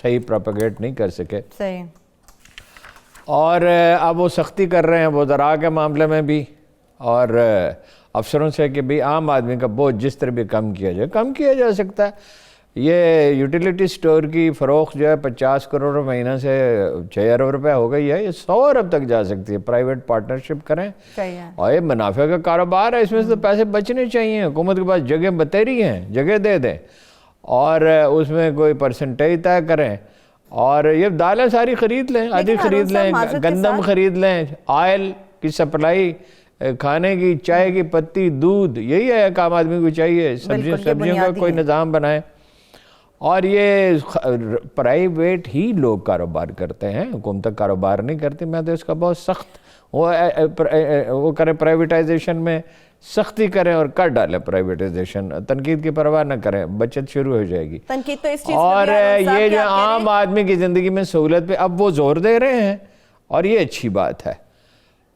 صحیح پروپیگیٹ نہیں کر سکے. صحیح. اور اب وہ سختی کر رہے ہیں وزراء کے معاملے میں بھی اور افسروں سے کہ بھی عام آدمی کا بوجھ جس طرح بھی کم کیا جا سکتا ہے. یہ یوٹیلیٹی سٹور کی فروخت جو ہے 50 کروڑ مہینہ سے 6 ارب روپے ہو گئی ہے. یہ 100 ارب تک جا سکتی ہے. پرائیویٹ پارٹنرشپ کریں اور یہ منافع کا کاروبار ہے, اس میں سے تو پیسے بچنے چاہیے. حکومت کے پاس جگہ بتیری ہیں, جگہ دے دیں اور اس میں کوئی پرسنٹیج طے کریں. اور یہ دالیں ساری خرید لیں, آدھی خرید لیں, گندم خرید لیں, آئل کی سپلائی, کھانے کی, چائے کی پتی, دودھ, یہی ہے ایک عام آدمی کو چاہیے. سبزیوں کا کوئی نظام بنائے. اور یہ پرائیویٹ ہی لوگ کاروبار کرتے ہیں, حکومت کاروبار نہیں کرتی. میں تو اس کا بہت سخت وہ کریں, پرائیویٹائزیشن میں سختی کریں اور کر ڈالیں پرائیویٹائزیشن. تنقید کی پرواہ نہ کریں, بچت شروع ہو جائے گی. اور یہ جو عام آدمی کی زندگی میں سہولت پہ اب وہ زور دے رہے ہیں اور یہ اچھی بات ہے.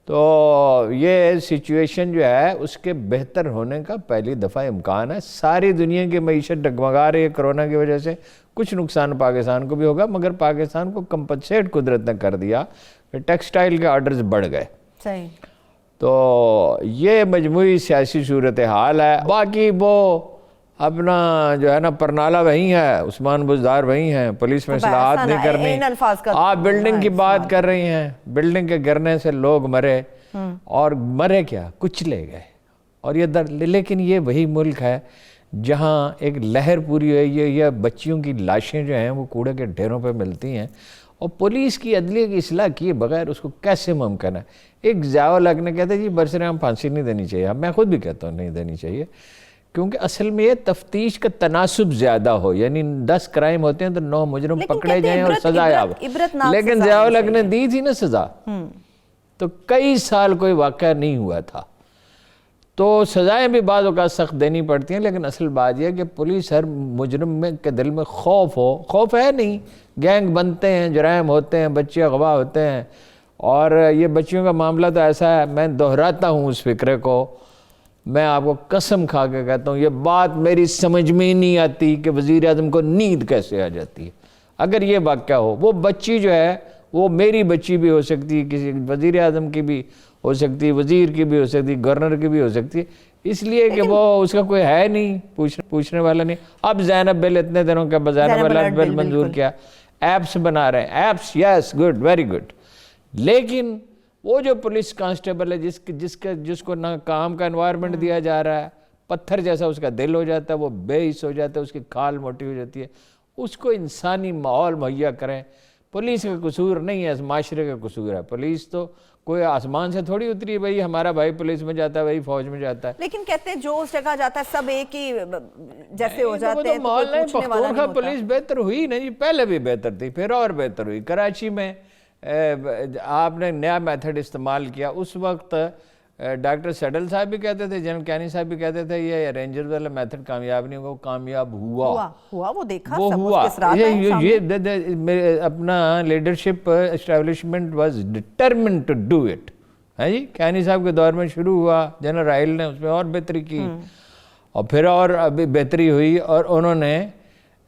تو یہ سچویشن جو ہے اس کے بہتر ہونے کا پہلی دفعہ امکان ہے. ساری دنیا کی معیشت ڈگمگا رہی ہے کرونا کی وجہ سے. کچھ نقصان پاکستان کو بھی ہوگا, مگر پاکستان کو کمپنسیٹ قدرت نے کر دیا کہ ٹیکسٹائل کے آرڈرز بڑھ گئے. صحیح. تو یہ مجموعی سیاسی صورتحال ہے. باقی وہ اپنا جو ہے نا پرنالہ وہی ہے, عثمان بزدار وہی ہیں, پولیس میں اصلاحات نہیں کرنی. آپ بلڈنگ کی بات کر رہی ہیں, بلڈنگ کے گرنے سے لوگ مرے اور مرے کیا, کچلے گئے. اور یہ لیکن یہ وہی ملک ہے جہاں ایک لہر پوری ہوئی ہے. یہ بچیوں کی لاشیں جو ہیں وہ کوڑے کے ڈھیروں پہ ملتی ہیں اور پولیس کی عدلیہ کی اصلاح کیے بغیر اس کو کیسے ممکن ہے. ایک ضیاء الحق نے کہتے جی برسرعام پھانسی نہیں دینی چاہیے. میں خود بھی کہتا ہوں نہیں دینی چاہیے, کیونکہ اصل میں یہ تفتیش کا تناسب زیادہ ہو. یعنی 10 کرائم ہوتے ہیں تو 9 مجرم پکڑے جائیں اور سزا یاب. لیکن ضیاء الحق نے دی تھی نا سزا, تو کئی سال کوئی واقعہ نہیں ہوا تھا. تو سزائیں بھی بعض اوقات سخت دینی پڑتی ہیں, لیکن اصل بات یہ ہے کہ پولیس ہر مجرم کے دل میں خوف ہو. خوف ہے نہیں, گینگ بنتے ہیں, جرائم ہوتے ہیں, بچے اغوا ہوتے ہیں. اور یہ بچیوں کا معاملہ تو ایسا ہے, میں دہراتا ہوں اس فکرے کو, میں آپ کو قسم کھا کے کہتا ہوں یہ بات میری سمجھ میں ہی نہیں آتی کہ وزیر اعظم کو نیند کیسے آ جاتی ہے. اگر یہ واقعہ ہو, وہ بچی جو ہے وہ میری بچی بھی ہو سکتی ہے, کسی وزیر اعظم کی بھی ہو سکتی ہے, وزیر کی بھی ہو سکتی ہے, گورنر کی بھی ہو سکتی ہے, اس لیے کہ وہ اس کا کوئی ہے نہیں, پوچھنے والا نہیں. اب زینب بل اتنے دنوں کا زینب الرٹ بل منظور کیا, ایپس بنا رہے ہیں, apps, yes good, very good. لیکن وہ جو پولیس کانسٹیبل ہے جس کو نہ کام کا انوائرمنٹ دیا جا رہا ہے, پتھر جیسا اس کا دل ہو جاتا ہے, وہ بے حس ہو جاتا ہے, اس کی کھال موٹی ہو جاتی ہے, اس کو انسانی ماحول مہیا کریں. پولیس کا قصور نہیں ہے, معاشرے کا قصور ہے. پولیس تو کوئی آسمان سے تھوڑی اتری ہے, بھائی ہمارا بھائی پولیس میں جاتا ہے, وہی فوج میں جاتا ہے. لیکن کہتے ہیں جو اس جگہ جاتا ہے سب ایک ہی جیسے ہو جاتے ہیں. ماحول نہیں, پختونخوا پولیس بہتر ہوئی نہیں, پہلے بھی بہتر تھی, پھر اور بہتر ہوئی. کراچی میں آپ نے نیا میتھڈ استعمال کیا. اس وقت ڈاکٹر سیڈل صاحب بھی کہتے تھے, جنرل کینی صاحب بھی کہتے تھے یہ رینجر والا میتھڈ کامیاب نہیں ہوگا. وہ کامیاب ہوا, وہ دیکھا, وہ ہوا. یہ اپنا leadership establishment was determined to do it. ہے جی, کینی صاحب کے دور میں شروع ہوا, جنرل رائل نے اس میں اور بہتری کی اور پھر اور ابھی بہتری ہوئی. اور انہوں نے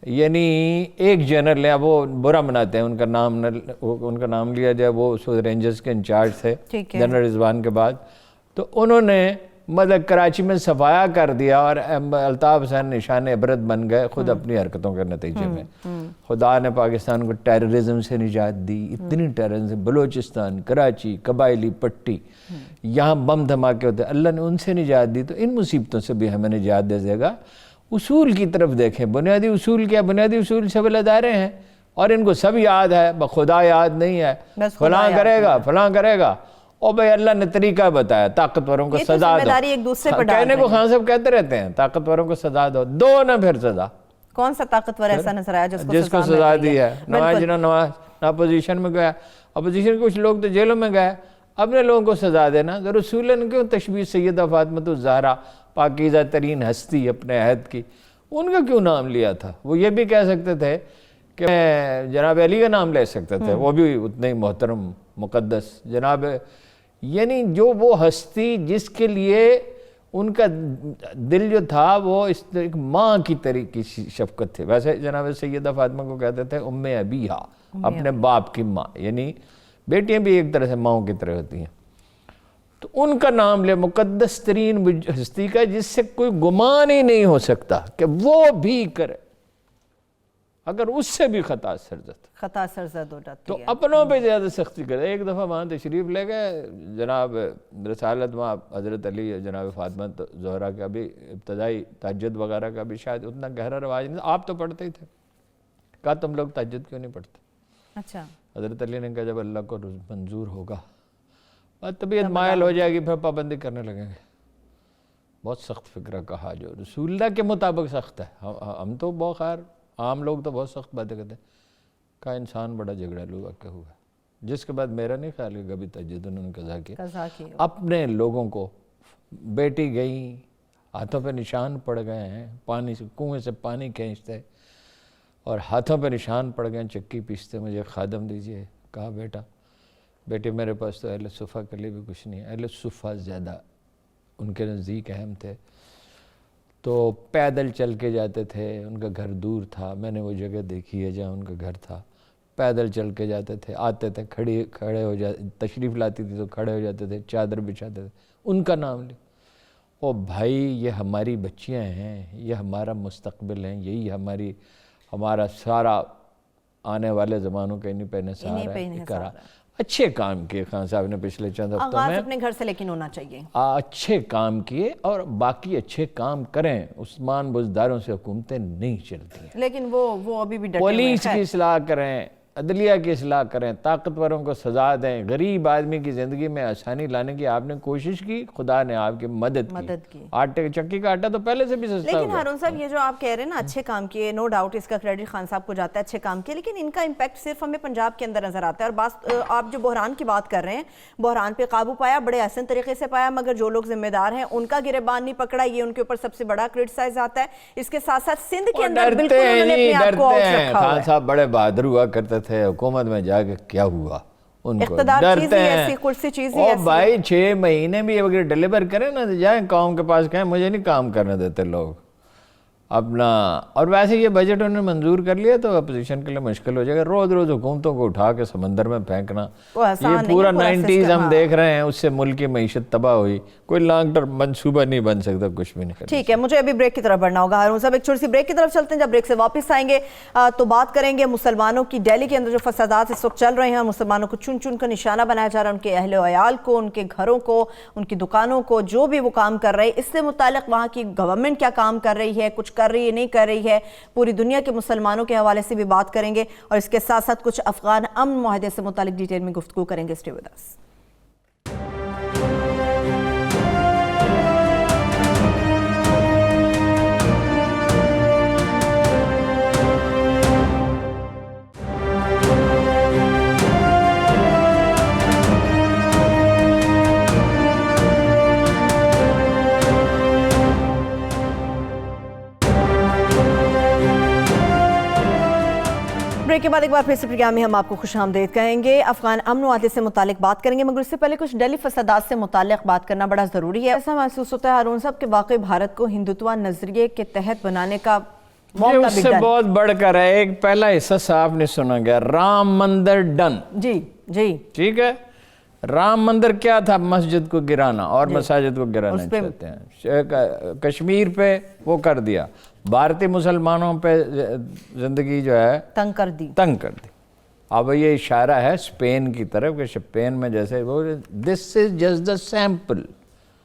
یعنی ایک جنرل ہے, وہ برا مناتے ہیں ان کا نام لیا جائے, وہ رینجرز کے انچارج تھے جنرل رضوان کے بعد. تو انہوں نے مطلب کراچی میں صفایا کر دیا اور الطاف حسین نشان عبرت بن گئے خود اپنی حرکتوں کے نتیجے میں. خدا نے پاکستان کو ٹیررزم سے نجات دی, اتنی ٹیررزم, بلوچستان, کراچی, قبائلی پٹی, یہاں بم دھماکے ہوتے, اللہ نے ان سے نجات دی. تو ان مصیبتوں سے بھی ہمیں نجات دے دے گا. اصول کی طرف دیکھیں, بنیادی اصول کیا, بنیادی اصول سب ادارے ہیں اور ان کو سب یاد ہے, خدا یاد نہیں ہے. فلاں کرے گا, فلاں کرے گا, اور بھائی اللہ نے طریقہ بتایا, طاقتوروں کو سزا دو. کہنے کو خان صاحب کہتے رہتے ہیں طاقتوروں کو سزا دو نہ پھر سزا. کون سا طاقتور ایسا نظر آیا جس کو سزا دی ہے؟ نواز جناح نواز اپوزیشن میں گیا, اپوزیشن کے کچھ لوگ تو جیلوں میں گئے, اپنے لوگوں کو سزا دینا. رسولن کیوں تشبیہ سیدہ فاطمہ الزہرا, پاکیزہ ترین ہستی اپنے عہد کی, ان کا کیوں نام لیا تھا؟ وہ یہ بھی کہہ سکتے تھے کہ جناب علی کا نام لے سکتے تھے, وہ بھی اتنے ہی محترم مقدس جناب. یعنی جو وہ ہستی جس کے لیے ان کا دل جو تھا وہ اس ایک ماں کی طریقے کی شفقت تھی. ویسے جناب سیدہ فاطمہ کو کہتے تھے ام ابیہا, اپنے باپ کی ماں, یعنی بیٹیاں بھی ایک طرح سے ماؤں کی طرح ہوتی ہیں. تو ان کا نام لے مقدس ترین ہستی کا جس سے کوئی گمان ہی نہیں ہو سکتا کہ وہ بھی کرے, اگر اس سے بھی خطا سرزد ہو جاتی تو ہے. اپنوں پہ زیادہ سختی کرے. ایک دفعہ وہاں تشریف لے گئے جناب رسالت, وہاں حضرت علی جناب فاطمہ زہرا کا بھی ابتدائی تہجد وغیرہ کا بھی شاید اتنا گہرا رواج نہیں تھا, آپ تو پڑھتے ہی تھے. کہا تم لوگ تہجد کیوں نہیں پڑھتے؟ اچھا. حضرت علی نے کہا جب اللہ کو منظور ہوگا طبیعت مائل ہو جائے گی پھر پابندی کرنے لگیں گے. بہت سخت فکرہ کہا جو رسول اللہ کے مطابق سخت ہے. ہم تو بہت خیر عام لوگ تو بہت سخت باتیں کہتے ہیں. کہا انسان بڑا جھگڑالو واقع ہوا ہے, جس کے بعد میرا نہیں خیال کہ کبھی تہجد انہوں نے قضا کی. اپنے لوگوں کو, بیٹی گئی ہاتھوں پہ نشان پڑ گئے ہیں, پانی سے کنویں سے پانی کھینچتے اور ہاتھوں پہ نشان پڑ گئے, چکی پیستے, مجھے خادم دیجئے. کہا بیٹی میرے پاس تو اہل صفہ کے لیے بھی کچھ نہیں ہے. اہل صفہ زیادہ ان کے نزدیک اہم تھے, تو پیدل چل کے جاتے تھے. ان کا گھر دور تھا, میں نے وہ جگہ دیکھی ہے جہاں ان کا گھر تھا. پیدل چل کے جاتے تھے, آتے تھے, کھڑے ہو جاتے, تشریف لاتی تھی تو کھڑے ہو جاتے تھے, چادر بچھاتے تھے. ان کا نام لے. او بھائی یہ ہماری بچیاں ہیں, یہ ہمارا مستقبل ہیں, یہی ہمارا سارا آنے والے زمانوں کا انہی پہ نثار ہے. کرا اچھے کام کیے خان صاحب نے پچھلے چند ہفتوں میں. آغاز اپنے گھر سے لیکن ہونا چاہیے. اچھے کام کیے اور باقی اچھے کام کریں. عثمان بزداروں سے حکومتیں نہیں چلتی ہیں, لیکن وہ ابھی بھی ڈٹے ہوئے ہیں. پولیس کی اصلاح کریں, عدلیہ کی اصلاح کریں, طاقتوروں کو سزا دیں, غریب آدمی کی زندگی میں آسانی لانے کی آپ نے کوشش کی, خدا نے آپ کی مدد کی. آٹے چکی کا آٹا تو پہلے سے بھی سستا ہوگا. لیکن ہارون صاحب یہ جو آپ کہہ رہے ہیں نا اچھے کام کیے, نو ڈاؤٹ اس کا کریڈٹ خان صاحب کو جاتا ہے, اچھے کام کیے, لیکن ان کا امپیکٹ صرف ہمیں پنجاب کے اندر نظر آتا ہے. اور آپ جو بحران کی بات کر رہے ہیں, بحران پہ قابو پایا, بڑے احسن طریقے سے پایا, مگر جو لوگ ذمہ دار ہیں ان کا گریبان نہیں پکڑا, یہ ان کے اوپر سب سے بڑا کرٹیسائز آتا ہے. اس کے ساتھ ساتھ سندھ کے اندر بالکل انہوں نے اپنے آپ کو آؤٹ رکھا ہوا ہے. خان صاحب بڑے بہادر ہوا کرتے تھے, حکومت میں جا کے کیا ہوا, ان کو اقتدار چیز ہی ڈرتے ہیں. ایسی, کرسی چیز ہی اور ایسی. بھائی 6 مہینے بھی اگر ڈیلیور کریں نا, جائیں قوم کے پاس کہیں مجھے نہیں کام کرنے دیتے لوگ اپنا. اور ویسے یہ بجٹ انہوں نے منظور کر لیا تو اپوزیشن کے لیے مشکل ہو جائے گا. روز روز حکومتوں کو اٹھا کے سمندر میں پھینکنا, یہ پورا 90s ہم دیکھ رہے ہیں, اس سے ملک کی معیشت تباہ ہوئی. کوئی لانگ ٹرم منصوبہ نہیں بن سکتا, کچھ بھی نہیں. ٹھیک ہے, مجھے ابھی بریک کی طرف بڑھنا ہوگا. ہارون صاحب ایک چھوٹی سی بریک کی طرف چلتے ہیں. جب بریک سے واپس آئیں گے تو بات کریں گے مسلمانوں کی. دہلی کے اندر جو فسادات اس وقت چل رہے ہیں, مسلمانوں کو چن چن کر نشانہ بنایا جا رہا ہے, ان کے اہل و عیال کو, ان کے گھروں کو, ان کی دکانوں کو, جو بھی وہ کام کر رہے ہیں, اس سے متعلق وہاں کی گورنمنٹ کیا کام کر رہی ہے, کچھ کر رہی ہے, نہیں کر رہی ہے, پوری دنیا کے مسلمانوں کے حوالے سے بھی بات کریں گے, اور اس کے ساتھ ساتھ کچھ افغان امن معاہدے سے متعلق ڈیٹیل میں گفتگو کریں گے. Stay with us. بریک کے بعد ایک بار پھر سے پروگرام میں ہم آپ کو خوش آمدید کہیں گے. افغان امن معاہدے سے متعلق بات کریں گے, مگر اس سے پہلے کچھ دہلی فسادات سے متعلق بات کرنا بڑا ضروری ہے. ایسا محسوس ہوتا ہے ہارون صاحب کہ واقعی بھارت کو ہندوتوا نظریے کے تحت بنانے کا موقع بھی اس سے بہت بڑھ کر ہے. ایک پہلا حصہ صاحب نے سنا گیا, رام مندر ڈن. جی ٹھیک ہے, رام مندر کیا تھا؟ مسجد کو گرانا اور مساجد کو گرانا چاہتے ہیں. کشمیر پہ وہ کر دیا, بھارتی مسلمانوں پہ زندگی جو ہے تنگ کر دی. اب یہ اشارہ ہے اسپین کی طرف کہ اسپین میں جیسے وہ دس از جسٹ دا سیمپل.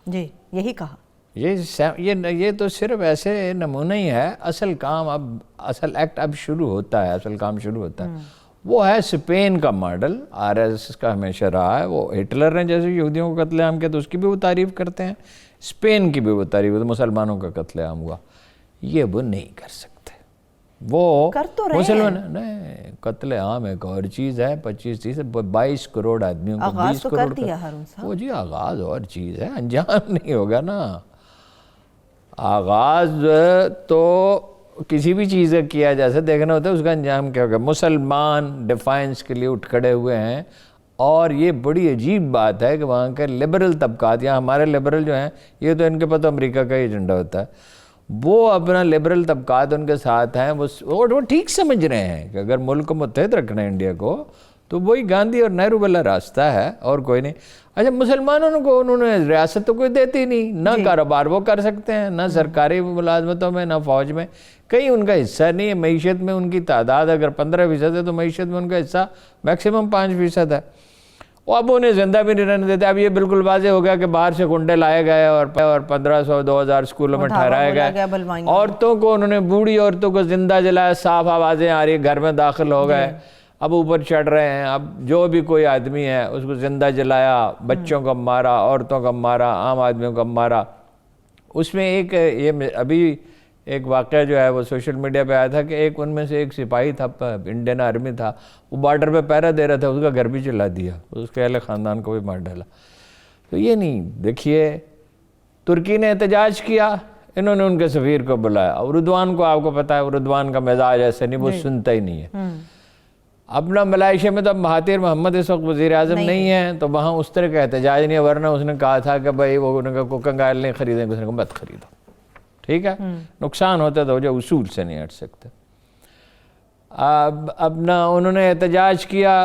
جی یہی کہا, یہ تو صرف ایسے نمونہ ہی ہے. اصل کام اصل ایکٹ اب شروع ہوتا ہے, اصل کام شروع ہوتا ہے. وہ ہے اسپین کا ماڈل, RSS کا ہمیشہ رہا ہے. وہ ہٹلر نے جیسے یہودیوں کو قتل عام کیا تو اس کی بھی وہ تعریف کرتے ہیں, اسپین کی بھی وہ تعریف ہوتی ہے, مسلمانوں کا قتل عام ہوا. یہ وہ نہیں کر سکتے, وہ کر تو رہے مسلمان نہیں. قتل عام ایک اور چیز ہے, 22 کروڑ آدمیوں کو 20 کروڑ کر دیا ہارون صاحب. وہ جی آغاز اور چیز ہے, انجام نہیں ہوگا نا. آغاز تو کسی بھی چیز کا کیا جیسے دیکھنا ہوتا ہے اس کا انجام کیا ہوگا. مسلمان ڈیفائنس کے لیے اٹھ کھڑے ہوئے ہیں, اور یہ بڑی عجیب بات ہے کہ وہاں کے لبرل طبقات، یا ہمارے لبرل جو ہیں، یہ تو ان کے پتہ امریکہ کا ایجنڈا ہوتا ہے، وہ اپنا لبرل طبقات ان کے ساتھ ہیں، وہ ٹھیک سمجھ رہے ہیں کہ اگر ملک کو متحد رکھنا ہے انڈیا کو، تو وہی گاندھی اور نہرو والا راستہ ہے اور کوئی نہیں۔ اچھا، مسلمانوں کو انہوں نے ریاست تو کوئی دیتی نہیں، نہ کاروبار وہ کر سکتے ہیں، نہ سرکاری ملازمتوں میں، نہ فوج میں، کہیں ان کا حصہ نہیں ہے۔ معیشت میں ان کی تعداد اگر 15% ہے تو معیشت میں ان کا حصہ میکسیمم 5% ہے۔ وہ اب انہیں زندہ بھی نہیں رہنے دیتے۔ اب یہ بالکل واضح ہو گیا کہ باہر سے گنڈے لائے گئے اور 1500 2000 اسکولوں میں ٹھہرائے گئے، عورتوں کو انہوں نے، بوڑھی عورتوں کو زندہ جلایا، صاف آوازیں آ رہی، گھر میں داخل ہو گئے، اب اوپر چڑھ رہے ہیں۔ اب جو بھی کوئی آدمی ہے اس کو زندہ جلایا، بچوں کو مارا، عورتوں کو مارا، عام آدمیوں کو مارا۔ اس میں ایک یہ ابھی ایک واقعہ جو ہے وہ سوشل میڈیا پہ آیا تھا کہ ایک ان میں سے ایک سپاہی تھا، انڈین آرمی تھا، وہ بارڈر پہ پہرا دے رہا تھا، اس کا گھر بھی چلا دیا، اس کے اہل خاندان کو بھی مار ڈالا۔ تو یہ نہیں، دیکھیے ترکی نے احتجاج کیا، انہوں نے ان کے سفیر کو بلایا، اور اردوان کو آپ کو پتہ ہے اردوان کا مزاج ایسے نہیں، وہ سنتا ہی نہیں ہے۔ اپنا ملائیشیا میں تو اب مہاتیر محمد اس وقت وزیر اعظم نہیں ہے، تو وہاں اس طرح کا احتجاج نہیں ہے، ورنہ اس نے کہا تھا کہ بھائی وہ کوکنگ آئل نہیں خریدیں گے، اس نے کہا مت خریدو، ٹھیک ہے، نقصان ہوتا ہے تو جو اصول سے نہیں ہٹ سکتے۔ اب اپنا انہوں نے احتجاج کیا،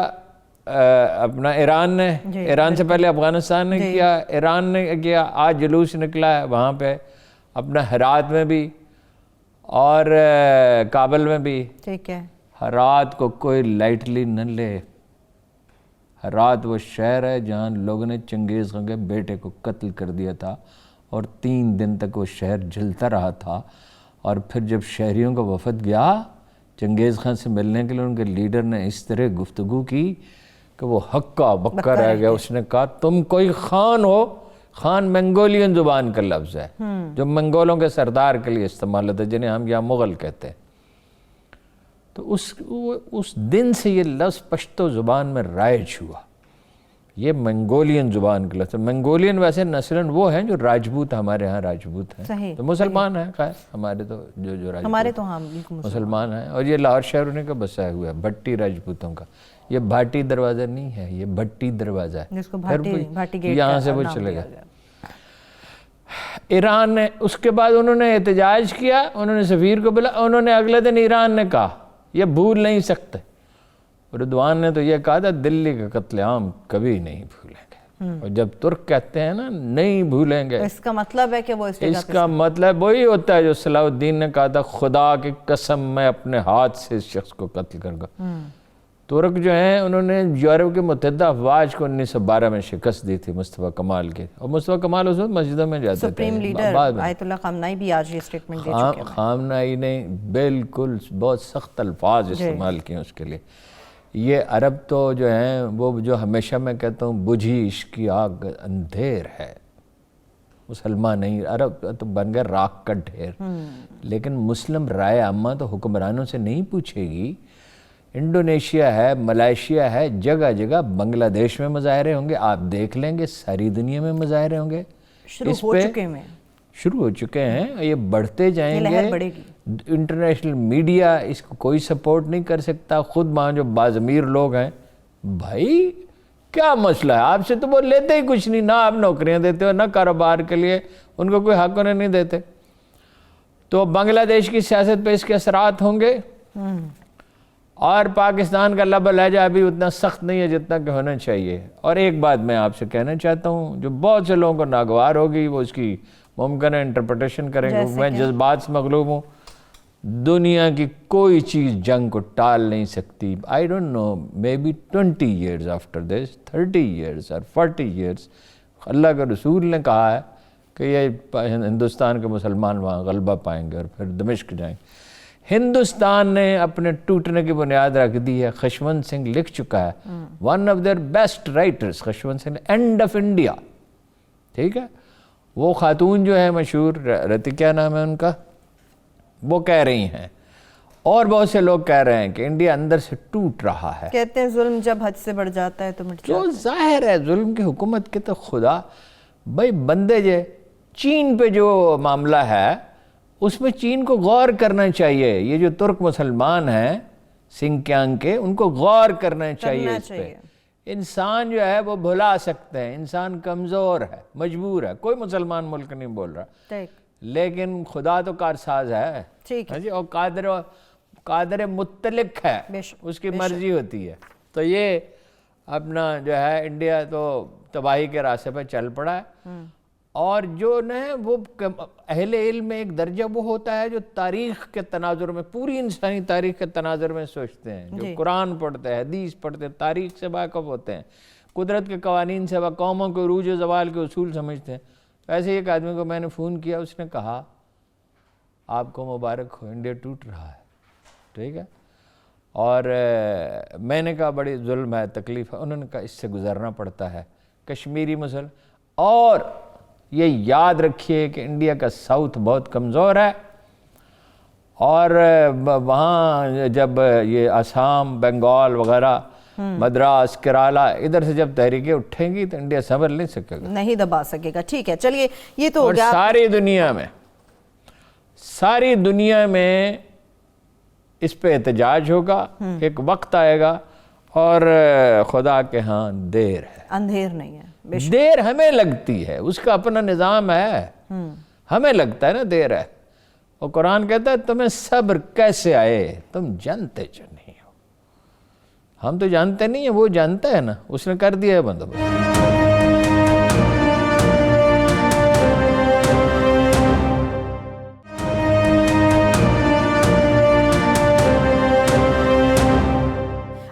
اپنا ایران نے، ایران سے پہلے افغانستان نے کیا، ایران نے کیا، آج جلوس نکلا ہے وہاں پہ، اپنا ہرات میں بھی اور کابل میں بھی۔ ٹھیک ہے، ہرات کو کوئی لائٹلی نہ لے، ہرات وہ شہر ہے جہاں لوگوں نے چنگیز خان کے بیٹے کو قتل کر دیا تھا، اور 3 دن تک وہ شہر جلتا رہا تھا، اور پھر جب شہریوں کا وفد گیا چنگیز خان سے ملنے کے لیے، ان کے لیڈر نے اس طرح گفتگو کی کہ وہ ہکا بکا رہ گیا۔ اس نے کہا تم کوئی خان ہو، خان منگولین زبان کا لفظ ہے جو منگولوں کے سردار کے لیے استعمال ہوتا ہے، جنہیں ہم یہاں مغل کہتے ہیں۔ تو اس دن سے یہ لفظ پشتو زبان میں رائج ہوا، یہ منگولین زبان کا لفظ ہے۔ منگولین ویسے نسلاً وہ ہیں جو راجپوت، ہمارے ہاں راجپوت ہیں، تو مسلمان ہیں، خیر ہمارے تو جو راجپوت ہمارے تو ہاں مسلمان ہیں، اور یہ لاہور شہر انہیں کا بسایا ہوا ہے، بھٹی راجپوتوں کا۔ یہ بھاٹی دروازہ نہیں ہے، یہ بھٹی دروازہ ہے، جس کو بھاٹی گیٹ یہاں سے وہ چلے گا۔ ایران نے اس کے بعد انہوں نے احتجاج کیا، انہوں نے سفیر کو بلا، انہوں نے اگلے دن ایران نے کہا یہ بھول نہیں سکتے۔ اردوان نے تو یہ کہا تھا دلی کا قتل عام کبھی نہیں بھولیں گے، اور جب ترک کہتے ہیں نا نہیں بھولیں گے، اس کا مطلب ہے کہ وہ اس کا مطلب وہی ہوتا ہے جو صلاح الدین نے کہا تھا خدا کی قسم میں اپنے ہاتھ سے اس شخص کو قتل کروں گا۔ ترک جو ہیں انہوں نے یورپ کے متحدہ افواج کو 1912 میں شکست دی تھی مصطفیٰ کمال کے، اور مصطفیٰ کمال اس وقت مسجدوں میں جاتے تھے۔ سپریم لیڈر آیت اللہ خامنہی بھی آج یہ سٹیٹمنٹ دے چکے ہیں۔ خامنہی نے بالکل بہت سخت الفاظ استعمال کیے اس کے لیے۔ یہ عرب تو جو ہیں وہ جو ہمیشہ میں کہتا ہوں بجھی عشق کی آگ اندھیر ہے، مسلمان نہیں، عرب تو بن گئے راکھ کا ڈھیر۔ لیکن مسلم رائے عامہ تو حکمرانوں سے نہیں پوچھے گی۔ انڈونیشیا ہے، ملائیشیا ہے، جگہ جگہ، بنگلہ دیش میں مظاہرے ہوں گے، آپ دیکھ لیں گے، ساری دنیا میں مظاہرے ہوں گے، شروع ہو چکے ہیں، یہ بڑھتے جائیں گے۔ انٹرنیشنل میڈیا اس کو کوئی سپورٹ نہیں کر سکتا، خود وہاں جو باضمیر لوگ ہیں، بھائی کیا مسئلہ ہے آپ سے؟ تو وہ لیتے ہی کچھ نہیں، نہ آپ نوکریاں دیتے ہو، نہ کاروبار کے لیے ان کو کوئی حق انہیں نہیں دیتے۔ تو بنگلہ دیش کی سیاست پہ اس کے اثرات ہوں گے، اور پاکستان کا لب لہجہ ابھی اتنا سخت نہیں ہے جتنا کہ ہونا چاہیے۔ اور ایک بات میں آپ سے کہنا چاہتا ہوں جو بہت سے لوگوں کو ناگوار ہوگی، وہ اس کی ممکنہ انٹرپریٹیشن کریں گے، میں جذبات سے مغلوب ہوں۔ دنیا کی کوئی چیز جنگ کو ٹال نہیں سکتی۔ I don't know, maybe 20 years after this, 30 years or 40 years، اللہ کے رسول نے کہا ہے کہ یہ ہندوستان کے مسلمان وہاں غلبہ پائیں گے اور پھر دمشق جائیں گے۔ ہندوستان نے اپنے ٹوٹنے کی بنیاد رکھ دی ہے۔ خشونت سنگھ لکھ چکا ہے، one of their best writers, Khushwant Singh, end of India, ٹھیک ہے۔ وہ خاتون جو ہے مشہور، رتی کیا نام ہے ان کا، وہ کہہ رہی ہیں، اور بہت سے لوگ کہہ رہے ہیں کہ انڈیا اندر سے ٹوٹ رہا ہے۔ کہتے ہیں ظلم جب حد سے بڑھ جاتا ہے تو مٹ جاتا ہے۔ تو ظاہر ہے ظلم کی حکومت کے تو خدا بھائی بندے جو چین پہ جو معاملہ ہے اس میں چین کو غور کرنا چاہیے۔ یہ جو ترک مسلمان ہیں سنکیانگ کے، ان کو غور کرنا چاہیے اس پہ۔ انسان جو ہے وہ بھلا سکتے ہیں، انسان کمزور ہے، مجبور ہے، کوئی مسلمان ملک نہیں بول رہا، لیکن خدا تو کارساز ہے، جی، اور قادر مطلق ہے، اس کی مرضی ہوتی ہے۔ تو یہ اپنا جو ہے انڈیا تو تباہی کے راستے پہ چل پڑا ہے، اور جو نہ وہ اہل علم میں ایک درجہ وہ ہوتا ہے جو تاریخ کے تناظر میں، پوری انسانی تاریخ کے تناظر میں سوچتے ہیں، جو قرآن پڑھتے ہیں، حدیث پڑھتے ہیں، تاریخ سے واقف ہوتے ہیں، قدرت کے قوانین سے، قوموں کے عروج و زوال کے اصول سمجھتے ہیں۔ ایسے ایک آدمی کو میں نے فون کیا، اس نے کہا آپ کو مبارک ہو، انڈیا ٹوٹ رہا ہے، ٹھیک ہے، اور میں نے کہا بڑی ظلم ہے، تکلیف ہے، انہوں نے کہا اس سے گزرنا پڑتا ہے، کشمیری مسلم، اور یہ یاد رکھیے کہ انڈیا کا ساؤتھ بہت کمزور ہے، اور وہاں جب یہ آسام، بنگال وغیرہ، مدراس، کرالا، ادھر سے جب تحریکیں اٹھیں گی تو انڈیا سنبھل نہیں سکے گا، نہیں دبا سکے گا۔ ٹھیک ہے، چلیے یہ تو اور ساری دنیا میں اس پہ احتجاج ہوگا، ایک وقت آئے گا، اور خدا کے ہاں دیر ہے، اندھیر نہیں ہے، دیر ہمیں لگتی ہے، اس کا اپنا نظام ہے، ہمیں لگتا ہے نا دیر ہے، اور قرآن کہتا ہے تمہیں صبر کیسے آئے، تم جانتے جو نہیں ہو، ہم تو جانتے نہیں ہیں، وہ جانتا ہے نا، اس نے کر دیا ہے بندوبست۔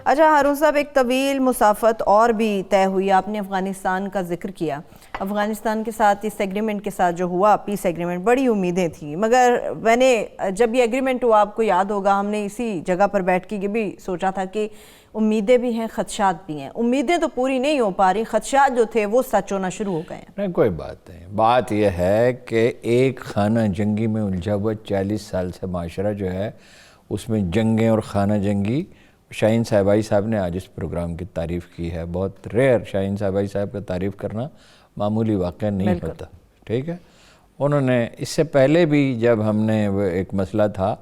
اچھا ہارون صاحب، ایک طویل مسافت اور بھی طے ہوئی، آپ نے افغانستان کا ذکر کیا، افغانستان کے ساتھ اس ایگریمنٹ کے ساتھ جو ہوا، پیس ایگریمنٹ، بڑی امیدیں تھیں، مگر میں نے جب یہ ایگریمنٹ ہوا، آپ کو یاد ہوگا، ہم نے اسی جگہ پر بیٹھ کے یہ بھی سوچا تھا کہ امیدیں بھی ہیں، خدشات بھی ہیں، امیدیں تو پوری نہیں ہو پا رہی، خدشات جو تھے وہ سچ ہونا شروع ہو گئے ہیں۔ نہیں، کوئی بات نہیں، بات یہ ہے کہ ایک خانہ جنگی میں الجھا ہوا 40 سال سے معاشرہ جو ہے، اس میں جنگیں اور خانہ جنگی، شاہین صاحبائی صاحب نے آج اس پروگرام کی تعریف کی ہے، بہت ریئر، شاہین صاحبائی صاحب کا تعریف کرنا معمولی واقعہ نہیں ہوتا، ٹھیک ہے، انہوں نے اس سے پہلے بھی جب ہم نے وہ ایک مسئلہ تھا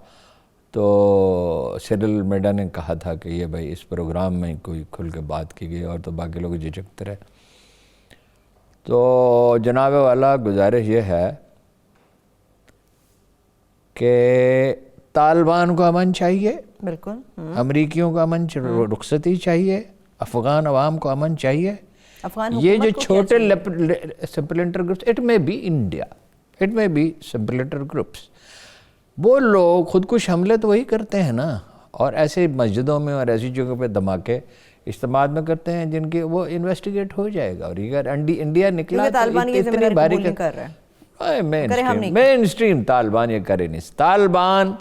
تو سیرل میڈا نے کہا تھا کہ یہ بھائی اس پروگرام میں کوئی کھل کے بات کی گئی، اور تو باقی لوگ جھجکتے رہے، تو جناب والا گزارش یہ ہے کہ طالبان کو امن چاہیے، بالکل، امریکیوں کو امن، رخصتی چاہیے، افغان عوام کو امن چاہیے، یہ جو چھوٹے سپلنٹر گروپس، اٹ میں بی انڈیا، اٹ میں بی سپلنٹر گروپس، وہ لوگ خودکش حملے تو وہی کرتے ہیں نا، اور ایسے مسجدوں میں اور ایسی جگہوں پہ دھماکے اجتماعات میں کرتے ہیں جن کے وہ انویسٹیگیٹ ہو جائے گا، اور اگر انڈیا نکلا تو اتنی بھاری مین اسٹریم طالبان یہ کرے نہیں، طالبان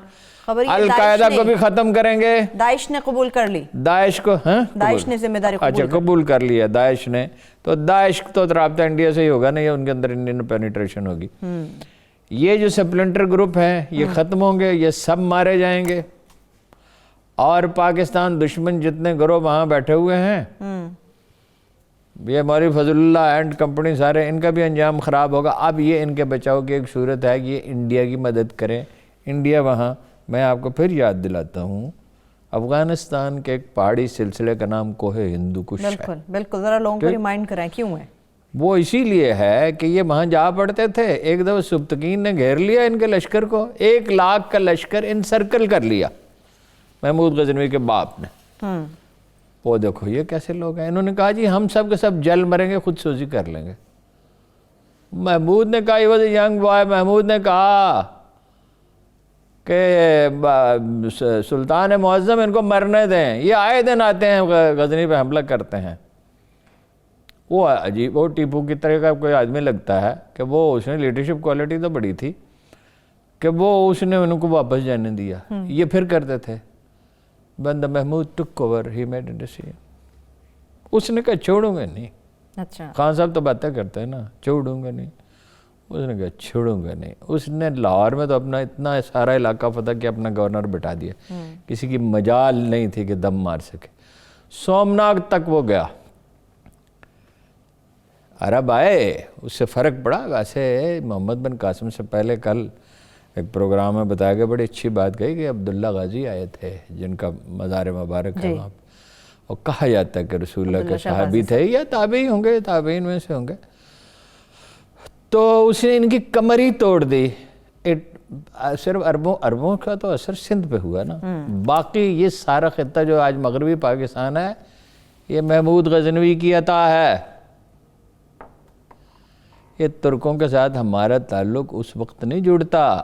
القاعدہ کو بھی ختم کریں گے، داعش نے قبول کر لی، داعش کو، داعش نے ذمہ داری قبول کر لیا داعش نے، تو داعش تو رابطہ انڈیا سے ہی ہوگا نا، یا ان کے اندر انڈین پینیٹریشن ہوگی، یہ جو سپلنٹر گروپ ہیں یہ ختم ہوں گے، یہ سب مارے جائیں گے، اور پاکستان دشمن جتنے گروہ وہاں بیٹھے ہوئے ہیں، یہ مولوی فضل اللہ اینڈ کمپنی سارے، ان کا بھی انجام خراب ہوگا۔ اب یہ ان کے بچاؤ کی ایک صورت ہے کہ یہ انڈیا کی مدد کریں، انڈیا وہاں، میں آپ کو پھر یاد دلاتا ہوں، افغانستان کے ایک پہاڑی سلسلے کا نام کوہ ہندو کش ہے، بالکل بالکل، ذرا لوگوں کو ریمائنڈ کریں کیوں ہے وہ، اسی لیے ہے کہ یہ وہاں جا پڑتے تھے، ایک دفعہ سبتکین نے گھیر لیا ان کے لشکر کو، 1 لاکھ کا لشکر انسرکل کر لیا محمود غزنوی کے باپ نے، وہ دیکھو یہ کیسے لوگ ہیں، انہوں نے کہا جی ہم سب کے سب جل مریں گے، خود سوزی کر لیں گے، محمود نے کہا، یہ was a young boy, Mahmood نے کہا کہ سلطان معظم ان کو مرنے دیں، یہ آئے دن آتے ہیں غزنی پہ حملہ کرتے ہیں، وہ عجیب، وہ ٹیپو کی طرح کا کوئی آدمی لگتا ہے کہ وہ، اس نے لیڈرشپ کوالٹی تو بڑی تھی کہ وہ اس نے ان کو واپس جانے دیا، یہ پھر کرتے تھے، بندہ Mahmood took over, he made a decision, اس نے کہا چھوڑوں گا نہیں، اچھا خان صاحب تو باتیں کرتے ہیں نا، چھوڑوں گا نہیں، اس نے کہا چھوڑوں گا نہیں، اس نے لاہور میں تو اپنا اتنا سارا علاقہ فتح کیا، اپنا گورنر بٹھا دیا، کسی کی مجال نہیں تھی کہ دم مار سکے، سومناگ تک وہ گیا، عرب آئے، اس سے فرق پڑا، ویسے محمد بن قاسم سے پہلے کل ایک پروگرام میں بتایا گیا، بڑی اچھی بات کہی کہ عبداللہ غازی آئے تھے جن کا مزار مبارک ہے وہاں، اور کہا جاتا ہے کہ رسول اللہ کے صحابی تھے یا تابعی ہوں گے، تابعین میں سے ہوں گے، تو اس نے ان کی کمر ہی توڑ دی۔ صرف عربوں کا تو اثر سندھ پہ ہوا نا، باقی یہ سارا خطہ جو آج مغربی پاکستان ہے یہ محمود غزنوی کی عطا ہے۔ یہ ترکوں کے ساتھ ہمارا تعلق اس وقت نہیں جڑتا۔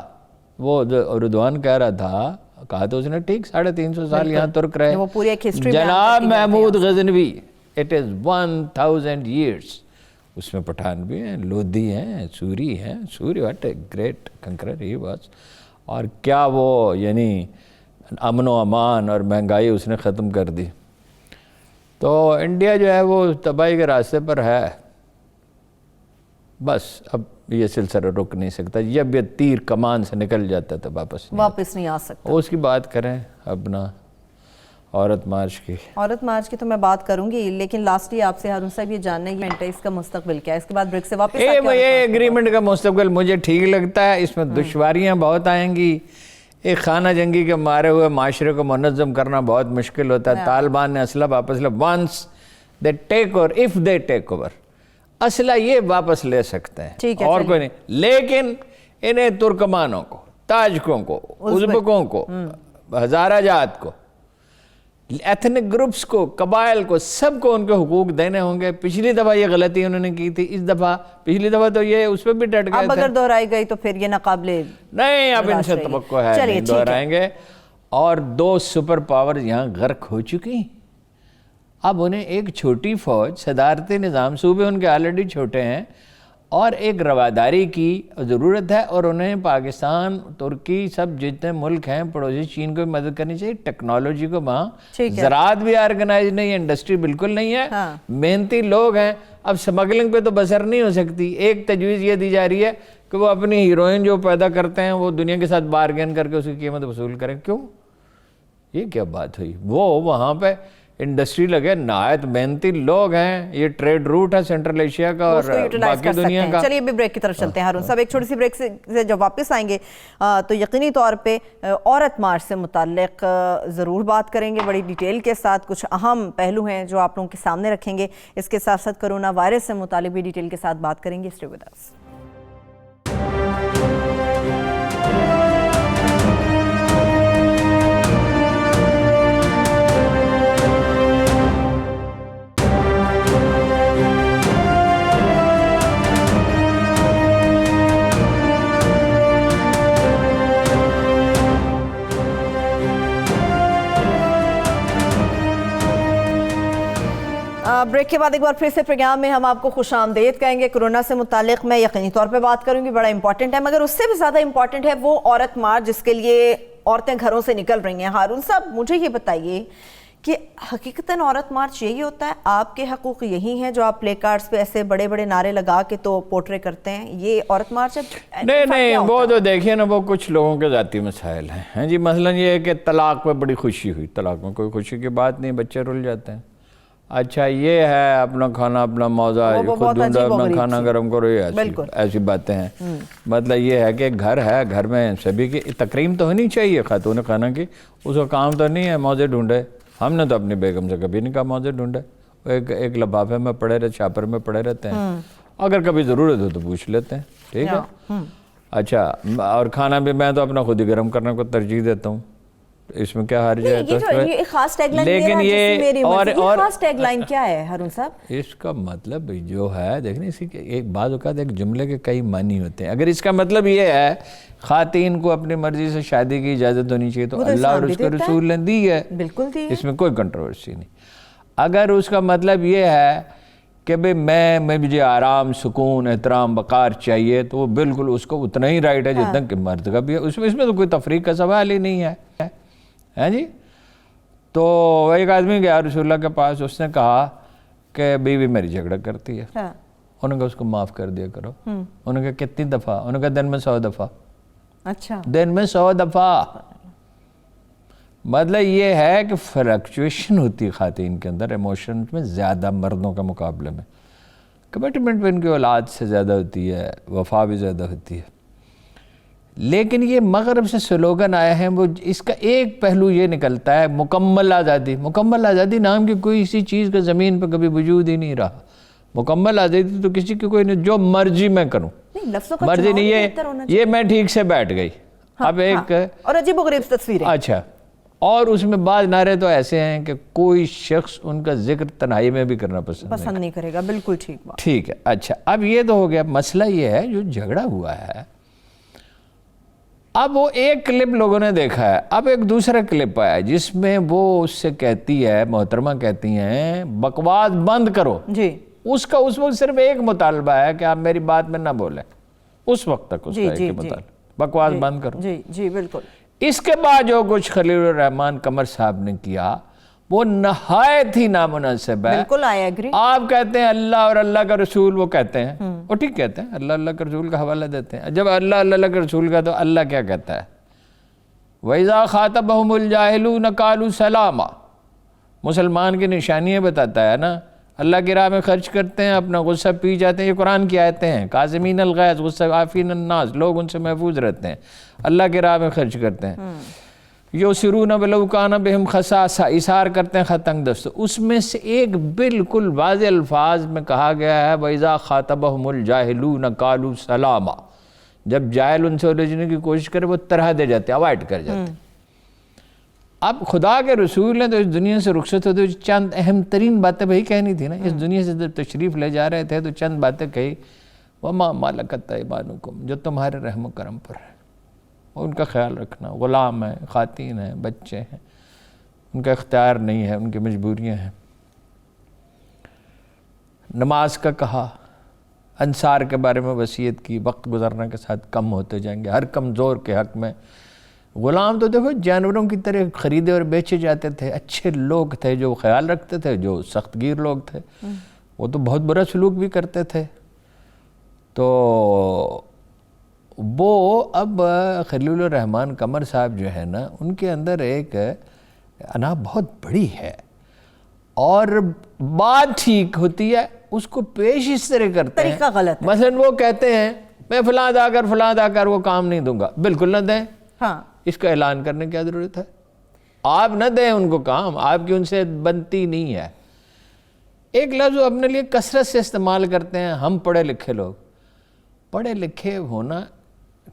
وہ جو رضوان کہہ رہا تھا، کہا تو اس نے ٹھیک 350 سال یہاں ترک رہے، وہ پوری ایک ہسٹری جناب Mahmood Ghaznavi, it is 1000 years۔ اس میں پٹھان بھی ہیں، لودھی ہیں، سوری ہیں، Suri what a great conqueror he was. اور کیا وہ یعنی امن و امان اور مہنگائی اس نے ختم کر دی۔ تو انڈیا جو ہے وہ تباہی کے راستے پر ہے، بس اب یہ سلسلہ رک نہیں سکتا، جب یہ تیر کمان سے نکل جاتا ہے تو واپس نہیں آ سکتا۔ اس کی بات کریں اپنا عورت مارچ کی۔ عورت مارچ کی تو میں بات کروں گی، لیکن لاسٹلی آپ سے ہارون صاحب یہ جاننا ہے اس کا مستقبل کیا ہے؟ اس کے بعد بریک سے واپس یہ ایگریمنٹ کا مستقبل مجھے ٹھیک لگتا ہے، اس میں دشواریاں بہت آئیں گی، ایک خانہ جنگی کے مارے ہوئے معاشرے کو منظم کرنا بہت مشکل ہوتا ہے۔ طالبان نے اسلحہ واپس لیا، once they take over, if they take over، اسلحہ یہ واپس لے سکتے ہیں اور کوئی نہیں، لیکن انہیں ترکمانوں کو، تاجکوں کو، ازبکوں کو، ہزارہ جات کو، ایتھنک گروپس کو، قبائل کو، سب کو ان کے حقوق دینے ہوں گے۔ پچھلی دفعہ یہ غلطی انہوں نے کی تھی، اس دفعہ پچھلی دفعہ تو یہ اس پہ بھی ڈٹ گئے تھے۔ اب اگر دہرائی گئی تو پھر یہ ناقابل نہیں، اب ان سے توقع ہے نہیں دہرائیں گے۔ اور 2 سپر پاور یہاں غرق ہو چکی، اب انہیں ایک چھوٹی فوج، صدارتی نظام، صوبے ان کے آلریڈی چھوٹے ہیں، اور ایک رواداری کی ضرورت ہے، اور انہیں پاکستان، ترکی، سب جتنے ملک ہیں پڑوسی چین کو بھی مدد کرنی چاہیے۔ ٹیکنالوجی کو وہاں، زراعت بھی آرگنائز نہیں ہے، انڈسٹری بالکل نہیں ہے، محنتی لوگ ہیں۔ اب سمگلنگ پہ تو بسر نہیں ہو سکتی۔ ایک تجویز یہ دی جا رہی ہے کہ وہ اپنی ہیروئن جو پیدا کرتے ہیں وہ دنیا کے ساتھ بارگین کر کے اس کی قیمت وصول کریں۔ کیوں؟ یہ کیا بات ہوئی؟ وہ وہاں پہ انڈسٹری لگے، نہایت محنتی لوگ ہیں، یہ ٹریڈ روٹ ہے سینٹرل ایشیا کا اور باقی دنیا کا۔ چلیے ابھی بریک کی طرف چلتے ہیں ہارون صاحب، ایک چھوٹی سی بریک سے جب واپس آئیں گے تو یقینی طور پہ عورت مارچ سے متعلق ضرور بات کریں گے بڑی ڈیٹیل کے ساتھ۔ کچھ اہم پہلو ہیں جو آپ لوگوں کے سامنے رکھیں گے، اس کے ساتھ ساتھ کرونا وائرس سے متعلق بھی ڈیٹیل کے ساتھ بات کریں گے۔ Stay with us. بریک کے بعد ایک بار پھر سے پروگرام میں ہم آپ کو خوش آمدید کہیں گے۔ کرونا سے متعلق میں یقینی طور پہ بات کروں گی، بڑا امپورٹنٹ ہے، مگر اس سے بھی زیادہ امپورٹنٹ ہے وہ عورت مارچ جس کے لیے عورتیں گھروں سے نکل رہی ہیں۔ ہارون صاحب مجھے یہ بتائیے کہ حقیقتاً عورت مارچ یہی ہوتا ہے؟ آپ کے حقوق یہی ہیں جو آپ پلے کارڈز پہ ایسے بڑے بڑے نعرے لگا کے تو پورٹرے کرتے ہیں، یہ عورت مارچ ہے؟ نہیں، وہ تو دیکھیے نا، وہ کچھ لوگوں کے ذاتی مسائل ہیں جی۔ مثلا یہ ہے کہ طلاق پہ بڑی خوشی ہوئی، طلاق میں کوئی خوشی کی بات نہیں، بچے رل جاتے ہیں۔ اچھا یہ ہے اپنا کھانا اپنا موزہ خود ڈھونڈا، اپنا کھانا گرم کرو، ایسی باتیں ہیں۔ مطلب یہ ہے کہ گھر ہے، گھر میں سبھی کی تکریم تو ہونی چاہیے خاتون خانہ کی، اس کا کام تو نہیں ہے موزے ڈھونڈے۔ ہم نے تو اپنی بیگم سے کبھی نہیں کہا موزے ڈھونڈے، ایک لفافے میں پڑے رہتے، چھاپر میں پڑے رہتے ہیں، اگر کبھی ضرورت ہو تو پوچھ لیتے ہیں، ٹھیک ہے۔ اچھا، اور کھانا بھی میں تو اپنا خود ہی گرم کرنے کو ترجیح دیتا ہوں، اس میں کیا حرج ہے؟ یہ خاص ٹیگ لائن، لیکن یہ اور خاص ٹیگ لائن کیا ہے ہارون صاحب؟ اس کا مطلب جو ہے دیکھیں، اسی کے ایک بعض اوقات ایک جملے کے کئی معنی ہوتے ہیں۔ اگر اس کا مطلب یہ ہے خواتین کو اپنی مرضی سے شادی کی اجازت ہونی چاہیے تو اللہ اور اس کے رسول نے دی ہے، بالکل دی، اس میں کوئی کنٹروورسی نہیں۔ اگر اس کا مطلب یہ ہے کہ بھئی میں مجھے آرام، سکون، احترام، وقار چاہیے، تو وہ بالکل اس کو اتنا ہی رائٹ ہے جتنا کہ مرد کا بھی ہے، اس میں تو کوئی تفریق کا سوال ہی نہیں ہے جی۔ تو ایک آدمی گیا رسول اللہ کے پاس، اس نے کہا کہ بیوی میری جھگڑا کرتی ہے، انہوں نے کہا اس کو معاف کر دیا کرو۔ انہوں نے کہا کتنی دفعہ؟ انہوں نے کہا دن میں 100 دفعہ۔ اچھا، دن میں 100 دفعہ۔ مطلب یہ ہے کہ فلکچویشن ہوتی ہے خواتین کے اندر ایموشن میں زیادہ مردوں کے مقابلے میں، کمٹمنٹ بھی ان کی اولاد سے زیادہ ہوتی ہے، وفا بھی زیادہ ہوتی ہے۔ لیکن یہ مغرب سے سلوگن آئے ہیں، وہ اس کا ایک پہلو یہ نکلتا ہے مکمل آزادی۔ مکمل آزادی نام کی کوئی اسی چیز کا زمین پہ کبھی وجود ہی نہیں رہا۔ مکمل آزادی تو کسی کی کوئی نہیں، جو مرضی میں کروں، مرضی نہیں یہ میں ٹھیک سے بیٹھ گئی۔ اب ایک اور عجیب و غریب تصویریں، اچھا، اور اس میں بعض نعرے تو ایسے ہیں کہ کوئی شخص ان کا ذکر تنہائی میں بھی کرنا پسند نہیں کرے گا۔ بالکل ٹھیک بات، ٹھیک ہے۔ اچھا، اب یہ تو ہو گیا۔ مسئلہ یہ ہے جو جھگڑا ہوا ہے، اب وہ ایک کلپ لوگوں نے دیکھا ہے، اب ایک دوسرا کلپ آیا جس میں وہ اس سے کہتی ہے، محترمہ کہتی ہیں بکواس بند کرو جی۔ اس کا اس وقت صرف ایک مطالبہ ہے کہ آپ میری بات میں نہ بولیں، اس وقت تک اس کا ایک مطالبہ، بکواس بند کرو۔ جی جی بالکل۔ اس کے بعد جو کچھ خلیل الرحمان قمر صاحب نے کیا وہ نہایت ہی نامناسب ہے۔ بالکل آئی ایگری۔ آپ کہتے ہیں اللہ اور اللہ کا رسول، وہ کہتے ہیں، وہ ٹھیک کہتے ہیں، اللہ اللہ کا رسول کا حوالہ دیتے ہیں۔ جب اللہ اللہ کا رسول کا، تو اللہ کیا کہتا ہے؟ وَإِذَا خَاطَبَهُمُ الْجَاهِلُونَ قَالُوا سَلَامًا۔ مسلمان کی نشانیاں بتاتا ہے نا، اللہ کی راہ میں خرچ کرتے ہیں، اپنا غصہ پی جاتے ہیں، یہ قرآن کی آیتیں ہیں۔ کاظمین الغیظ، غصہ عافین الناس، لوگ ان سے محفوظ رہتے ہیں، اللہ کی راہ میں خرچ کرتے ہیں۔ یُسِرُّونَ وَلَوْ كَانَ بِهِمْ خَصَاصَةٌ، اِثار کرتے ہیں تنگ دست۔ اس میں سے ایک بالکل واضح الفاظ میں کہا گیا ہے وَإِذَا خَاطَبَهُمُ الْجَاهِلُونَ قَالُوا سَلَامًا۔ جب جاہل ان سے الجھنے کی کوشش کرے وہ طرح دے جاتے ہیں، اوائڈ کر جاتے ہیں۔ اب خدا کے رسول نے تو اس دنیا سے رخصت ہوتے ہوئے چند اہم ترین باتیں وہی کہنی تھی نا۔ اس دنیا سے جب تشریف لے جا رہے تھے تو چند باتیں کہی، وَمَا مَلَكَتْ أَيْمَانُكُمْ، جو تمہارے رحم و کرم پر ہے، ان کا خیال رکھنا۔ غلام ہیں، خواتین ہیں، بچے ہیں، ان کا اختیار نہیں ہے، ان کی مجبوریاں ہیں۔ نماز کا کہا، انصار کے بارے میں وصیت کی، وقت گزرنے کے ساتھ کم ہوتے جائیں گے، ہر کمزور کے حق میں۔ غلام تو دیکھو جانوروں کی طرح خریدے اور بیچے جاتے تھے، اچھے لوگ تھے جو خیال رکھتے تھے، جو سخت گیر لوگ تھے وہ تو بہت برا سلوک بھی کرتے تھے۔ تو وہ اب خلیل الرحمان قمر صاحب جو ہے نا، ان کے اندر ایک انا بہت بڑی ہے، اور بات ٹھیک ہوتی ہے اس کو پیش اس طرح کرتے ہیں، طریقہ غلط ہے۔ مثلا وہ کہتے ہیں میں فلاں ادا کر وہ کام نہیں دوں گا، بالکل نہ دیں۔ ہاں، اس کا اعلان کرنے کی کیا ضرورت ہے؟ آپ نہ دیں ان کو کام، آپ کی ان سے بنتی نہیں ہے۔ ایک لفظ وہ اپنے لیے کثرت سے استعمال کرتے ہیں، ہم پڑھے لکھے لوگ۔ پڑھے لکھے ہونا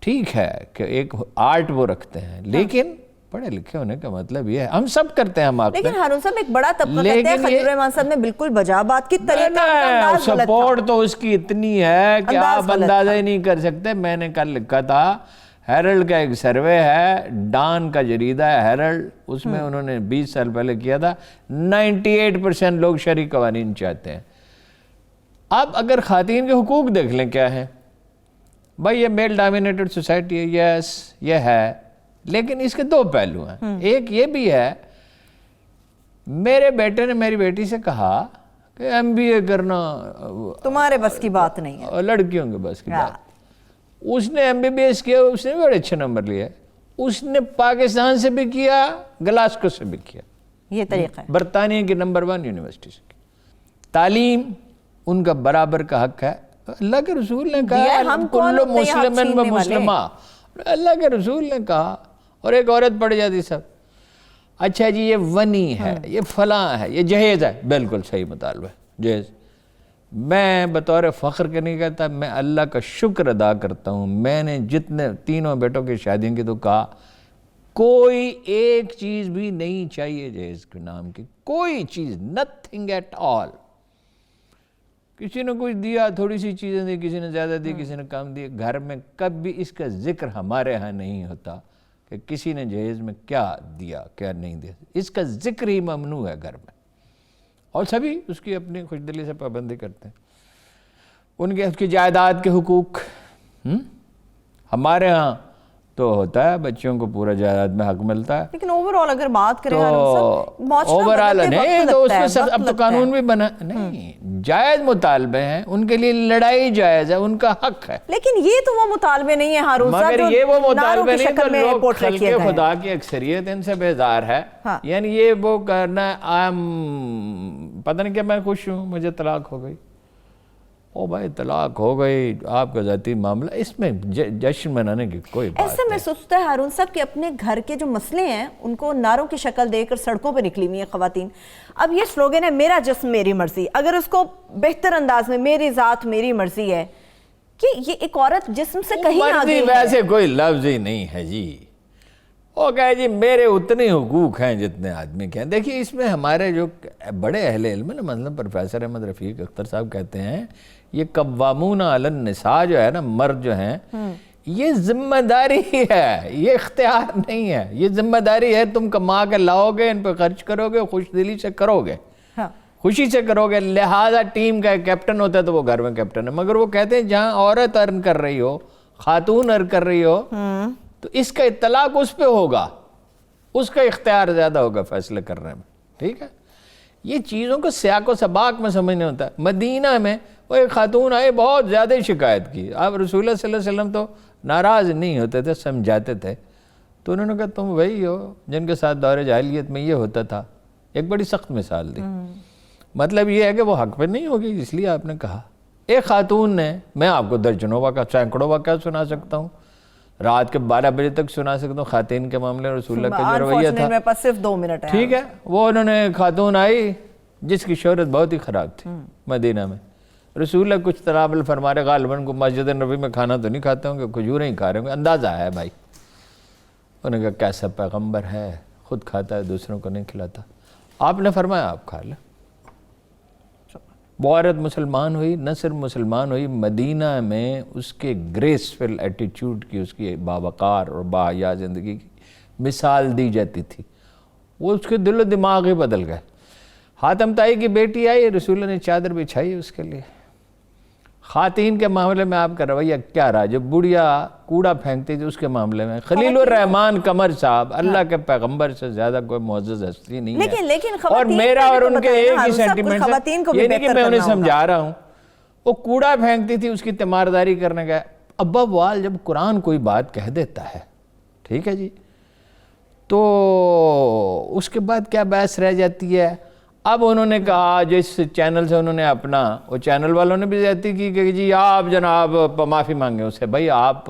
ٹھیک ہے کہ ایک آرٹ وہ رکھتے ہیں، لیکن پڑھے لکھے ہونے کا مطلب یہ ہے ہم سب کرتے ہیں، ہم آپ لیکن ہارون صاحب ایک بڑا طبقہ کہتے ہیں خلیل الرحمان صاحب نے بالکل بجا بات کی، طریقہ سپورٹ تو اس کی اتنی ہے کہ آپ اندازہ ہی نہیں کر سکتے۔ میں نے کل لکھا تھا، ہیرلڈ کا ایک سروے ہے، ڈان کا جریدہ ہے ہیرلڈ، اس میں انہوں نے 20 سال پہلے کیا تھا، 98% لوگ شرعی قوانین چاہتے ہیں۔ اب اگر خواتین کے حقوق دیکھ لیں کیا ہیں، بھائی یہ میل ڈومینیٹڈ سوسائٹی ہے، یس یہ ہے، لیکن اس کے دو پہلو ہیں۔ ایک یہ بھی ہے، میرے بیٹے نے میری بیٹی سے کہا کہ MBA کرنا تمہارے بس کی بات نہیں ہے، لڑکیوں کے بس کی بات۔ اس نے MBBS کیا، اس نے بڑے اچھے نمبر لیے، اس نے پاکستان سے بھی کیا، گلاسکو سے بھی کیا، یہ طریقہ ہے، برطانیہ کی نمبر 1 یونیورسٹی سے کی۔ تعلیم ان کا برابر کا حق ہے، اللہ کے رسول نے کہا کل مسلم و مسلمہ، اللہ کے رسول نے کہا، اور ایک عورت پڑھ جاتی سب۔ اچھا جی یہ ونی ہے، یہ فلاں ہے، یہ جہیز ہے، بالکل صحیح مطالبہ ہے جہیز۔ میں بطور فخر کے نہیں کہتا، میں اللہ کا شکر ادا کرتا ہوں، میں نے جتنے تینوں بیٹوں کی شادیوں کی تو کہا کوئی ایک چیز بھی نہیں چاہیے جہیز کے نام کی، کوئی چیز، نتھنگ ایٹ آل۔ کسی نے کچھ دیا، تھوڑی سی چیزیں دی، کسی نے زیادہ دی، کسی نے کم دی، گھر میں کبھی اس کا ذکر ہمارے ہاں نہیں ہوتا کہ کسی نے جہیز میں کیا دیا کیا نہیں دیا، اس کا ذکر ہی ممنوع ہے گھر میں، اور سبھی اس کی اپنی خوش دلی سے پابندی کرتے ہیں۔ اس کی جائیداد کے حقوق ہمارے ہاں تو ہوتا ہے، بچوں کو پورا جائیداد میں حق ملتا ہے، لیکن اوورآل اگر بات کریں اوورآل نہیں تو اس میں سب، اب تو قانون بھی بنا نہیں، جائز مطالبے ہیں، ان کے لیے لڑائی جائز ہے، ان کا حق ہے، لیکن یہ تو وہ مطالبے نہیں ہیں ہارون صاحب، مگر یہ وہ مطالبے نہیں جو لوگ خلق خدا کی اکثریت ان سے بیزار ہے، یعنی یہ وہ کرنا پتہ نہیں کہ میں خوش ہوں مجھے طلاق ہو گئی، او بھائی طلاق ہو گئی، آپ کا ذاتی معاملہ، اس میں جشن منانے کی کوئی بات ایسے محسوس ہوتا ہے ہارون صاحب کہ اپنے گھر کے جو مسئلے ہیں ان کو نعروں کی شکل دے کر سڑکوں پہ نکلی ہوئی ہیں خواتین. اب یہ سلوگن ہے میرا جسم میری مرضی، اگر اس کو بہتر انداز میں میری ذات میری مرضی ہے کہ یہ ایک عورت جسم سے کہیں آگے ہے. ویسے کوئی لفظ ہی نہیں ہے جی. وہ کہے جی میرے اتنے حقوق ہیں جتنے آدمی کے ہیں. دیکھیے اس میں ہمارے جو بڑے اہل علم ہیں، مثلا پروفیسر احمد رفیق اختر صاحب کہتے ہیں یہ قوامون علی النساء جو ہے نا، مرد جو ہیں، یہ ذمہ داری ہے، یہ اختیار نہیں ہے. یہ ذمہ داری ہے، تم کما کے لاؤ گے، ان پہ خرچ کرو گے، خوش دلی سے کرو گے، خوشی سے کرو گے. لہذا ٹیم کا کیپٹن ہوتا ہے تو وہ گھر میں کیپٹن ہے. مگر وہ کہتے ہیں جہاں عورت ارن کر رہی ہو، خاتون ارن کر رہی ہو، تو اس کا اطلاق اس پہ ہوگا، اس کا اختیار زیادہ ہوگا فیصلے کرنے میں. ٹھیک ہے، یہ چیزوں کو سیاق و سباق میں سمجھنا ہوتا ہے. مدینہ میں وہ ایک خاتون آئے، بہت زیادہ شکایت کی. اب رسول اللہ صلی اللہ علیہ وسلم تو ناراض نہیں ہوتے تھے، سمجھاتے تھے. تو انہوں نے کہا تم وہی ہو جن کے ساتھ دور جاہلیت میں یہ ہوتا تھا. ایک بڑی سخت مثال دی. مطلب یہ ہے کہ وہ حق پہ نہیں ہوگی، اس لیے آپ نے کہا. ایک خاتون نے، میں آپ کو درجنوں واقعہ، سینکڑوں واقعہ سنا سکتا ہوں، رات کے 12 بجے تک سنا سکتا ہوں. خواتین کے معاملے رسول اللہ کا جو رویہ تھا، میرے پاس صرف 2 منٹ ہے. ٹھیک ہے، وہ انہوں نے خاتون آئی جس کی شہرت بہت ہی خراب تھی مدینہ میں. رسول اللہ کچھ تنابل فرما رہے، غالباً کو مسجد نبی میں کھانا تو نہیں کھاتے ہوں گے، کھجوریں ہی کھا رہے ہوں گے، اندازہ ہے بھائی. انہوں نے کہا کیسا پیغمبر ہے، خود کھاتا ہے دوسروں کو نہیں کھلاتا. آپ نے فرمایا آپ کھا لیں. وہ عورت مسلمان ہوئی، نہ صرف مسلمان ہوئی، مدینہ میں اس کے گریسفل ایٹیچیوڈ کی، اس کی باوقار اور باحیا زندگی کی مثال دی جاتی تھی. وہ اس کے دل و دماغ ہی بدل گئے. حاتم طائی کی بیٹی آئی، رسول اللہ نے چادر بچھائی اس کے لیے. خواتین کے معاملے میں آپ کا رویہ کیا رہا؟ جو بڑھیا کوڑا پھینکتی تھی اس کے معاملے میں خلیل الرحمان قمر صاحب، اللہ کے پیغمبر سے زیادہ کوئی معزز ہستی نہیں ہے. لیکن اور میرا اور ان کے ایک ہی سینٹیمنٹ ہے، یہ نہیں کہ میں انہیں سمجھا رہا ہوں. وہ کوڑا پھینکتی تھی، اس کی تیمارداری کرنے گئے. ابا وال جب قرآن کوئی بات کہہ دیتا ہے، ٹھیک ہے جی، تو اس کے بعد کیا بحث رہ جاتی ہے؟ اب انہوں نے کہا جس چینل سے انہوں نے اپنا، وہ چینل والوں نے بھی زیادتی کی کہ جی آپ جناب معافی مانگیں اسے. بھائی آپ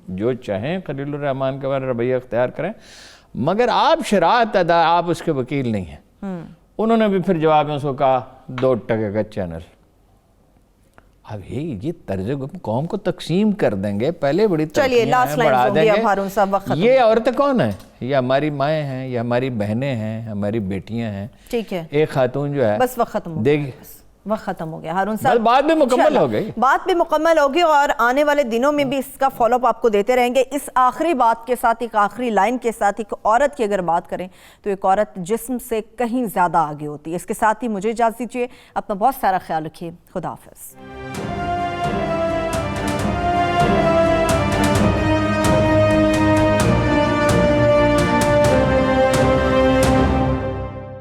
جو چاہیں خلیل الرحمان کے بارے رویہ اختیار کریں، مگر آپ شرائط ادا، آپ اس کے وکیل نہیں ہیں. انہوں نے بھی پھر جواب میں اس کو کہا 2 ٹکے کا چینل. اب یہ طرز قوم کو تقسیم کر دیں گے، پہلے بڑی ترقیاں ہیں، بڑھا دیں گے. یہ عورتیں کون ہیں؟ یہ ہماری مائیں ہیں، یہ ہماری بہنیں ہیں، ہماری بیٹیاں ہیں. ٹھیک ہے، ایک خاتون جو ہے بس وقت ختم ہو گیا، وقت ختم ہو گیا. ہارون صاحب بات بھی مکمل ہو گئی، بات بھی مکمل ہوگی، اور آنے والے دنوں میں بھی اس کا فالو اپ آپ کو دیتے رہیں گے. اس آخری بات کے ساتھ، ایک آخری لائن کے ساتھ، ایک عورت کی اگر بات کریں تو ایک عورت جسم سے کہیں زیادہ آگے ہوتی ہے. اس کے ساتھ ہی مجھے اجازت دیجیے، اپنا بہت سارا خیال رکھیے. خدا حافظ.